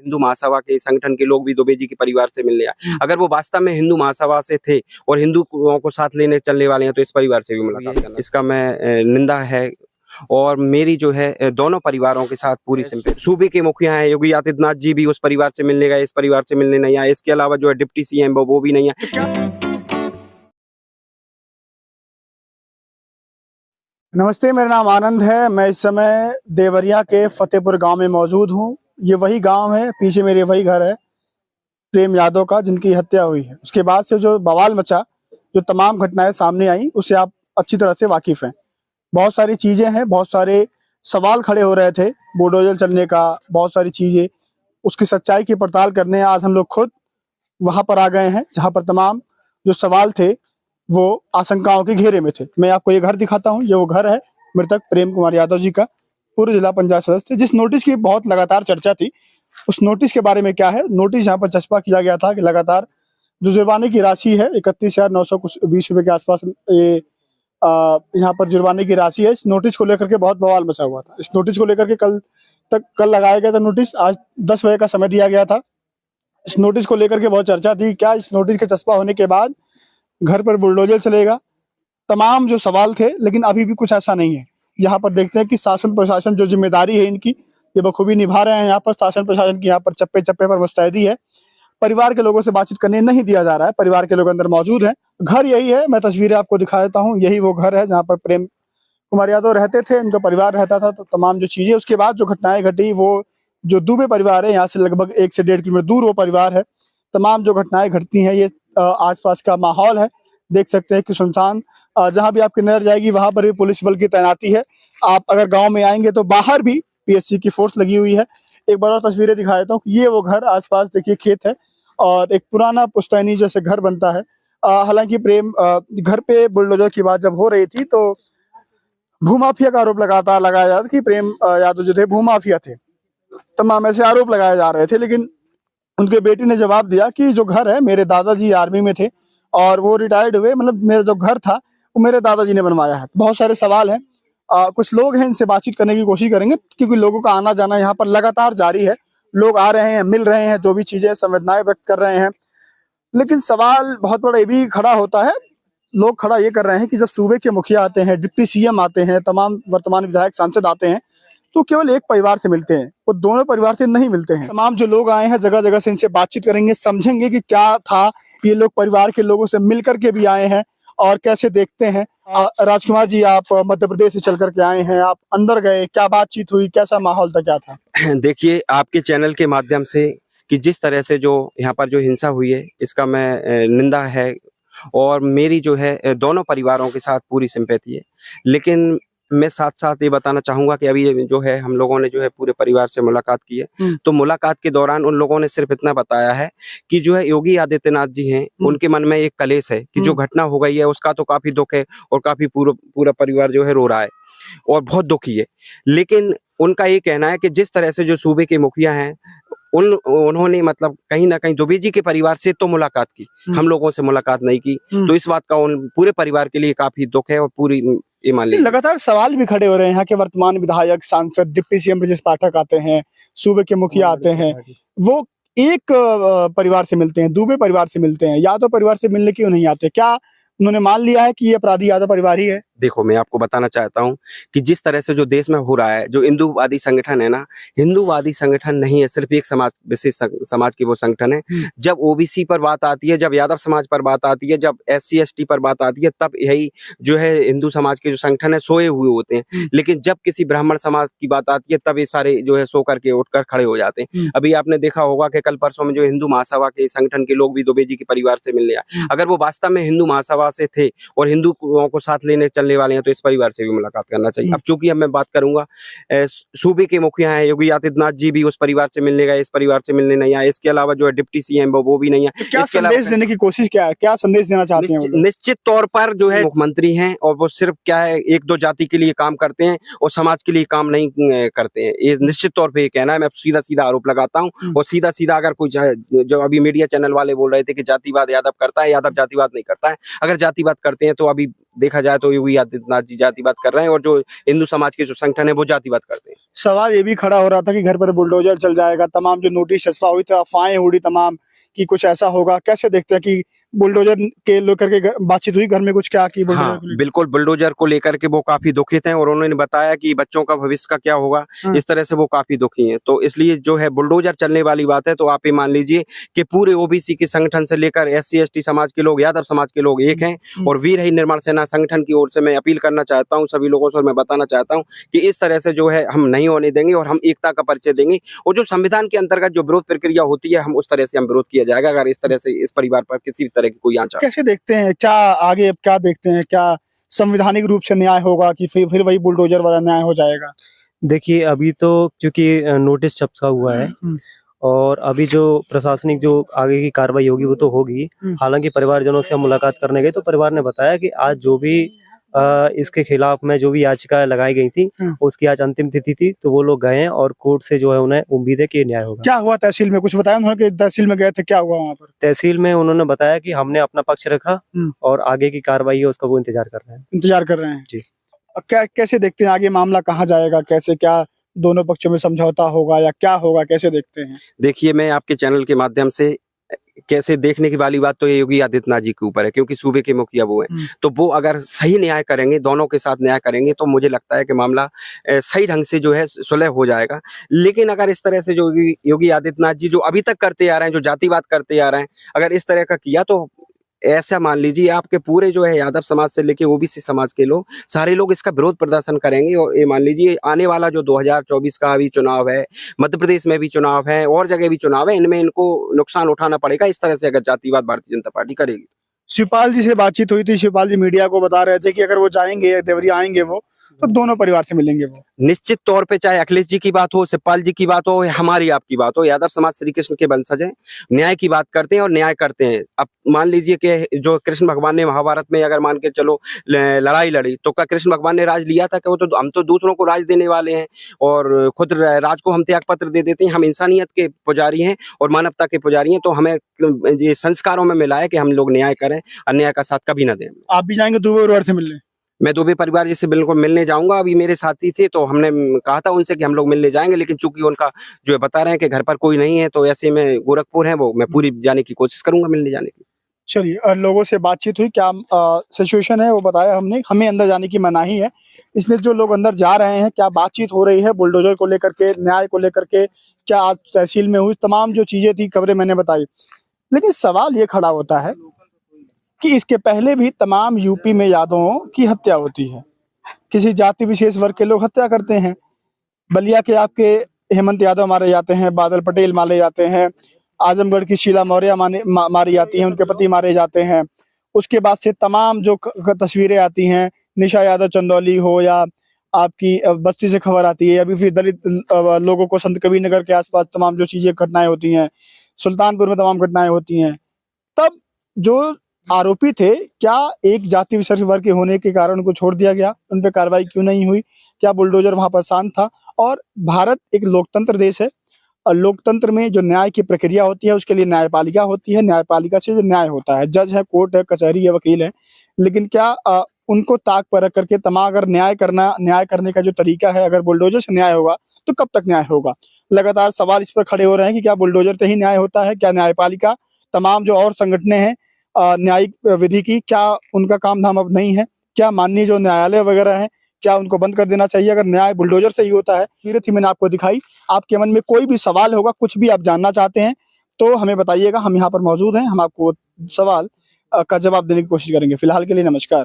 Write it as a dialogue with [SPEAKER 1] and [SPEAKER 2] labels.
[SPEAKER 1] हिंदू महासभा के संगठन के लोग भी दुबे जी के परिवार से मिलने आए। अगर वो वास्तव में हिंदू महासभा से थे और हिंदुओं को साथ लेने चलने वाले हैं तो इस परिवार से भी मुलाकात करना, इसका मैं निंदा है। और मेरी जो है दोनों परिवारों के साथ पूरी सिंपैथी। सूबे के मुखिया हैं योगी आदित्यनाथ जी भी उस परिवार से मिलने गए, इस परिवार से मिलने नहीं आए। इसके अलावा जो है डिप्टी सीएम वो भी नहीं आए।
[SPEAKER 2] नमस्ते, मेरा नाम आनंद है। मैं इस समय देवरिया के फतेहपुर गांव में मौजूद हूं। ये वही गांव है, पीछे मेरे वही घर है प्रेम यादव का, जिनकी हत्या हुई है। उसके बाद से जो बवाल मचा, जो तमाम घटनाएं सामने आई, उससे आप अच्छी तरह से वाकिफ हैं। बहुत सारी चीजें हैं, बहुत सारे सवाल खड़े हो रहे थे बुलडोजर चलने का, बहुत सारी चीजें, उसकी सच्चाई की पड़ताल करने आज हम लोग खुद वहां पर आ गए हैं, जहां पर तमाम जो सवाल थे वो आशंकाओं के घेरे में थे। मैं आपको ये घर दिखाता हूँ। ये वो घर है मृतक प्रेम कुमार यादव जी का, पूर्व जिला पंचायत सदस्य। जिस नोटिस की बहुत लगातार चर्चा थी, उस नोटिस के बारे में क्या है। नोटिस यहाँ पर चस्पा किया गया था कि लगातार जो जुर्माने की राशि है 31,920 रुपए के आसपास, ये यहाँ पर जुर्माने की राशि है। इस नोटिस को लेकर के बहुत बवाल मचा हुआ था। इस नोटिस को लेकर के कल लगाया गया था नोटिस। आज 10 बजे का समय दिया गया था। इस नोटिस को लेकर के बहुत चर्चा थी, क्या इस नोटिस के चस्पा होने के बाद घर पर बुलडोजर चलेगा, तमाम जो सवाल थे। लेकिन अभी भी कुछ ऐसा नहीं है। यहाँ पर देखते हैं कि शासन प्रशासन जो जिम्मेदारी है इनकी, ये बखूबी निभा रहे हैं। यहाँ पर शासन प्रशासन की यहाँ पर चप्पे चप्पे पर मुस्तैदी है। परिवार के लोगों से बातचीत करने नहीं दिया जा रहा है। परिवार के लोग अंदर मौजूद हैं। घर यही है, मैं तस्वीरें आपको दिखा देता हूँ। यही वो घर है जहाँ पर प्रेम कुमार यादव रहते थे, उनका परिवार रहता था। तो तमाम जो चीजें, उसके बाद जो घटनाएं घटी, वो जो दुबे परिवार है, यहाँ से लगभग 1 से 1.5 किलोमीटर दूर वो परिवार है। तमाम जो घटनाएं घटती हैं, ये आसपास का माहौल है। देख सकते हैं कि सुनसान, जहां भी आपकी नजर जाएगी वहां पर भी पुलिस बल की तैनाती है। आप अगर गांव में आएंगे तो बाहर भी पीएससी की फोर्स लगी हुई है। एक बार और तस्वीरें दिखा देता हूँ। ये वो घर, आसपास देखिए खेत है और एक पुराना पुश्तैनी जैसे घर बनता है। हालांकि प्रेम घर पे बुलडोजर की बात जब हो रही थी तो भूमाफिया का आरोप लगातार लगाया जा रहा था कि प्रेम यादव जो थे भूमाफिया थे। तमाम ऐसे आरोप लगाए जा रहे थे, लेकिन उनके बेटी ने जवाब दिया कि जो घर है, मेरे दादाजी आर्मी में थे और वो रिटायर्ड हुए, मतलब मेरा जो घर था वो मेरे दादाजी ने बनवाया है। बहुत सारे सवाल हैं। कुछ लोग हैं, इनसे बातचीत करने की कोशिश करेंगे, क्योंकि लोगों का आना जाना यहाँ पर लगातार जारी है। लोग आ रहे हैं, मिल रहे हैं, जो भी चीजें संवेदनाएं व्यक्त कर रहे हैं। लेकिन सवाल बहुत बड़ा ये भी खड़ा होता है। लोग खड़ा ये कर रहे हैं कि जब सूबे के मुखिया आते हैं, डिप्टी सीएम आते हैं, तमाम वर्तमान विधायक सांसद आते हैं, तो केवल एक परिवार से मिलते हैं, वो दोनों परिवार से नहीं मिलते हैं। तमाम जो लोग आए हैं जगह जगह से इनसे बातचीत करेंगे, समझेंगे कि क्या था। ये लोग परिवार के लोगों से मिल करके भी आए हैं और कैसे देखते हैं। राजकुमार जी, आप मध्य प्रदेश से चल करके आए हैं, आप अंदर गए, क्या बातचीत हुई, कैसा माहौल था, क्या था?
[SPEAKER 1] देखिए, आपके चैनल के माध्यम से कि जिस तरह से जो यहाँ पर जो हिंसा हुई है, इसका मैं निंदा है। और मेरी जो है दोनों परिवारों के साथ पूरी सिंपैथी है। लेकिन मैं साथ साथ ये बताना चाहूंगा कि अभी जो है हम लोगों ने जो है पूरे परिवार से मुलाकात की है। तो मुलाकात के दौरान उन लोगों ने सिर्फ इतना बताया है कि जो है योगी आदित्यनाथ जी हैं, उनके मन में एक कलेश है कि जो घटना हो गई है उसका तो काफी दुख है और काफी पूरा परिवार जो है रो रहा है और बहुत दुखी है। लेकिन उनका ये कहना है कि जिस तरह से जो सूबे के मुखिया हैं, उन्होंने मतलब कहीं ना कहीं दुबे जी के परिवार से तो मुलाकात की, हम लोगों से मुलाकात नहीं की। तो इस बात का उन पूरे परिवार के लिए काफी दुख है और पूरी ये मान लीजिए।
[SPEAKER 2] लगातार सवाल भी खड़े हो रहे हैं। यहाँ के वर्तमान विधायक, सांसद, डिप्टी सीएम ब्रजेश पाठक आते हैं, सूबे के मुखिया आते हैं, वो एक परिवार से मिलते हैं, दुबे परिवार से मिलते हैं, यादव परिवार से मिलने क्यों नहीं आते? क्या उन्होंने मान लिया है कि ये अपराधी यादव परिवार ही है?
[SPEAKER 1] देखो, मैं आपको बताना चाहता हूँ कि जिस तरह से जो देश में हो रहा है, जो हिंदूवादी संगठन है ना, हिंदूवादी संगठन नहीं है, सिर्फ एक समाज, विशेष समाज की वो संगठन है। जब ओबीसी पर बात आती है, जब यादव समाज पर बात आती है, जब SC ST पर बात आती है, तब यही जो है हिंदू समाज के जो संगठन है सोए हुए होते हैं। लेकिन जब किसी ब्राह्मण समाज की बात आती है, तब ये सारे जो है सो करके उठकर खड़े हो जाते हैं। अभी आपने देखा होगा कि कल परसों में जो हिंदू महासभा के संगठन के लोग भी दुबे जी के परिवार से मिलने आए। अगर वो वास्तव में हिंदू महासभा से थे और हिंदुओं को साथ लेने चलने वाले हैं तो इस परिवार से भी मुलाकात करना चाहिए। अब चूंकि अब मैं बात करूंगा, सूबे के मुखिया हैं योगी आदित्यनाथ जी भी उस परिवार से मिलने गए, इस परिवार से मिलने नहीं आए। इसके अलावा जो है डिप्टी सीएम वो भी नहीं आए।
[SPEAKER 2] क्या संदेश देने की कोशिश, क्या संदेश देना चाहते हैं?
[SPEAKER 1] निश्चित तौर पर जो है मुख्यमंत्री हैं और वो सिर्फ क्या है 1-2 जाति के लिए काम करते हैं और समाज के लिए काम नहीं करते हैं। ये निश्चित तौर पर ये कहना है। मैं सीधा सीधा आरोप लगाता हूँ और सीधा सीधा अगर कोई जो अभी मीडिया चैनल वाले बोल रहे थे कि जातिवाद यादव करता है, यादव जातिवाद नहीं करता है। अगर जातिवाद करते हैं तो अभी देखा जाए तो योगी आदित्यनाथ जी जातिवाद कर रहे हैं और जो हिंदू समाज के जो संगठन है वो जातिवाद करते हैं।
[SPEAKER 2] सवाल ये भी खड़ा हो रहा था कि घर पर बुलडोजर चल जाएगा, तमाम जो नोटिस छपा हुई थी, अफवाहें उड़ी तमाम कि कुछ ऐसा होगा। कैसे देखते हैं कि बुलडोजर के लेकर के बातचीत हुई घर में, कुछ क्या की बुलडोजर
[SPEAKER 1] हाँ,
[SPEAKER 2] को लेकर?
[SPEAKER 1] बिल्कुल बुलडोजर को लेकर के वो काफी दुखित हैं और उन्होंने बताया कि बच्चों का भविष्य का क्या होगा, इस तरह से वो काफी दुखी हैं। तो इसलिए जो है बुलडोजर चलने वाली बात है, तो आप ये मान लीजिए कि पूरे ओबीसी के संगठन से लेकर एससी एसटी समाज के लोग, यादव समाज के लोग एक हैं और वीर ही निर्माण सेना संगठन की ओर से मैं अपील करना चाहता हूँ सभी लोगों से, और मैं बताना चाहता हूँ कि इस तरह से जो है हम नहीं होने देंगे और हम एकता का परिचय देंगे और जो संविधान के अंतर्गत जो विरोध प्रक्रिया होती है हम उस तरह से हम विरोध किया जाएगा अगर इस तरह से इस परिवार पर किसी भी तरह की कोई आंच आए।
[SPEAKER 2] कैसे देखते हैं, क्या आगे अब क्या देखते हैं, क्या संवैधानिक रूप से न्याय होगा कि फिर वही बुलडोजर वाला न्याय हो जाएगा?
[SPEAKER 3] देखिए अभी तो क्योंकि नोटिस छपा हुआ है और अभी जो प्रशासनिक जो आगे की कार्रवाई होगी वो तो होगी। हालांकि परिवारजनों से हम मुलाकात करने गए तो परिवार ने बताया कि आज जो भी इसके खिलाफ में जो भी याचिका लगाई गई थी उसकी आज अंतिम तिथि थी, तो वो लोग गए हैं और कोर्ट से जो है उन्हें उम्मीद है कि न्याय होगा।
[SPEAKER 2] क्या हुआ तहसील में, कुछ बताया उन्होंने कि तहसील में गए थे, क्या हुआ वहाँ पर?
[SPEAKER 3] तहसील में उन्होंने बताया कि हमने अपना पक्ष रखा और आगे की कार्रवाई है उसका वो इंतजार कर रहे हैं।
[SPEAKER 2] इंतजार कर रहे हैं
[SPEAKER 3] जी।
[SPEAKER 2] अब क्या कैसे देखते हैं आगे मामला कहाँ जाएगा, कैसे क्या दोनों पक्षों में समझौता होगा या क्या होगा, कैसे देखते हैं?
[SPEAKER 1] देखिए मैं आपके चैनल के माध्यम से कैसे देखने की वाली बात तो ये योगी आदित्यनाथ जी के ऊपर है, क्योंकि सूबे के मुखिया वो हैं। तो वो अगर सही न्याय करेंगे, दोनों के साथ न्याय करेंगे, तो मुझे लगता है कि मामला सही ढंग से जो है सुलह हो जाएगा। लेकिन अगर इस तरह से जो योगी आदित्यनाथ जी जो अभी तक करते आ रहे हैं, जो जातिवाद करते आ रहे हैं, अगर इस तरह का किया तो ऐसा मान लीजिए आपके पूरे जो है यादव समाज से लेके ओबीसी समाज के लोग सारे लोग इसका विरोध प्रदर्शन करेंगे और ये मान लीजिए आने वाला जो 2024 का भी चुनाव है, मध्य प्रदेश में भी चुनाव है और जगह भी चुनाव है, इनमें इनको नुकसान उठाना पड़ेगा इस तरह से अगर जातिवाद भारतीय जनता पार्टी करेगी।
[SPEAKER 2] शिवपाल जी से बातचीत हुई थी, शिवपाल जी मीडिया को बता रहे थे कि अगर वो जाएंगे, देवरिया आएंगे वो, तो दोनों परिवार से मिलेंगे वो।
[SPEAKER 1] निश्चित तौर पे चाहे अखिलेश जी की बात हो, शिवपाल जी की बात हो या हमारी आपकी बात हो, यादव समाज श्री कृष्ण के वंशज हैं, न्याय की बात करते हैं और न्याय करते हैं। अब मान लीजिए कि जो कृष्ण भगवान ने महाभारत में अगर मान के चलो लड़ाई लड़ी, तो क्या कृष्ण भगवान ने राज लिया था? कि वो तो हम तो दूसरों को राज देने वाले हैं और खुद राज को हम त्याग पत्र दे देते हैं। हम इंसानियत के पुजारी हैं और मानवता के पुजारी हैं, तो हमें ये संस्कारों में मिला है कि हम लोग न्याय करें, अन्याय का साथ कभी ना दें।
[SPEAKER 2] आप भी जाएंगे दुबे परिवार से मिलने?
[SPEAKER 1] मैं दुबे परिवार जी से बिल्कुल मिलने जाऊंगा। अभी मेरे साथी थे तो हमने कहा था उनसे कि हम लोग मिलने जाएंगे, लेकिन चूंकि उनका जो है बता रहे हैं कि घर पर कोई नहीं है, तो ऐसे में गोरखपुर है वो, मैं पूरी जाने की कोशिश करूंगा मिलने जाने की।
[SPEAKER 2] चलिए, लोगों से बातचीत हुई, क्या सिचुएशन है वो बताया हमने। हमें अंदर जाने की मनाही है, इसलिए जो लोग अंदर जा रहे हैं, क्या बातचीत हो रही है बुलडोजर को लेकर के, न्याय को लेकर के, क्या आज तहसील में हुई, तमाम जो चीजें थी खबरें मैंने बताई। लेकिन सवाल ये खड़ा होता है कि इसके पहले भी तमाम यूपी में यादवों की हत्या होती है, किसी जाति विशेष वर्ग के लोग हत्या करते हैं। बलिया के आपके हेमंत यादव मारे जाते हैं, बादल पटेल मारे जाते हैं, आजमगढ़ की शीला मौर्य मारी जाती हैं, उनके पति मारे जाते हैं। उसके बाद से तमाम जो तस्वीरें आती हैं, निशा यादव चंदौली हो या आपकी बस्ती से खबर आती है, अभी फिर दलित लोगों को संत कबीर नगर के आसपास तमाम जो चीजें घटनाएं होती हैं, सुल्तानपुर में तमाम घटनाएं होती हैं। तब जो आरोपी थे, क्या एक जाति विशेष वर्ग के होने के कारण उनको छोड़ दिया गया? उन पर कार्रवाई क्यों नहीं हुई? क्या बुलडोजर वहां पर शांत था? और भारत एक लोकतंत्र देश है और लोकतंत्र में जो न्याय की प्रक्रिया होती है उसके लिए न्यायपालिका होती है, न्यायपालिका से जो न्याय होता है, जज है, कोर्ट है, कचहरी है, वकील है। लेकिन क्या उनको ताक पर रख करके तमाम अगर न्याय करने का जो तरीका है, अगर बुलडोजर से न्याय होगा तो कब तक न्याय होगा? लगातार सवाल इस पर खड़े हो रहे हैं कि क्या बुलडोजर से ही न्याय होता है? क्या न्यायपालिका, तमाम जो और संगठनें हैं न्यायिक विधि की, क्या उनका काम धाम अब नहीं है? क्या माननीय जो न्यायालय वगैरह है, क्या उनको बंद कर देना चाहिए अगर न्याय बुलडोजर से ही होता है? सीरत ही मैंने आपको दिखाई। आपके मन में कोई भी सवाल होगा, कुछ भी आप जानना चाहते हैं तो हमें बताइएगा, हम यहाँ पर मौजूद हैं, हम आपको सवाल का जवाब देने की कोशिश करेंगे। फिलहाल के लिए नमस्कार।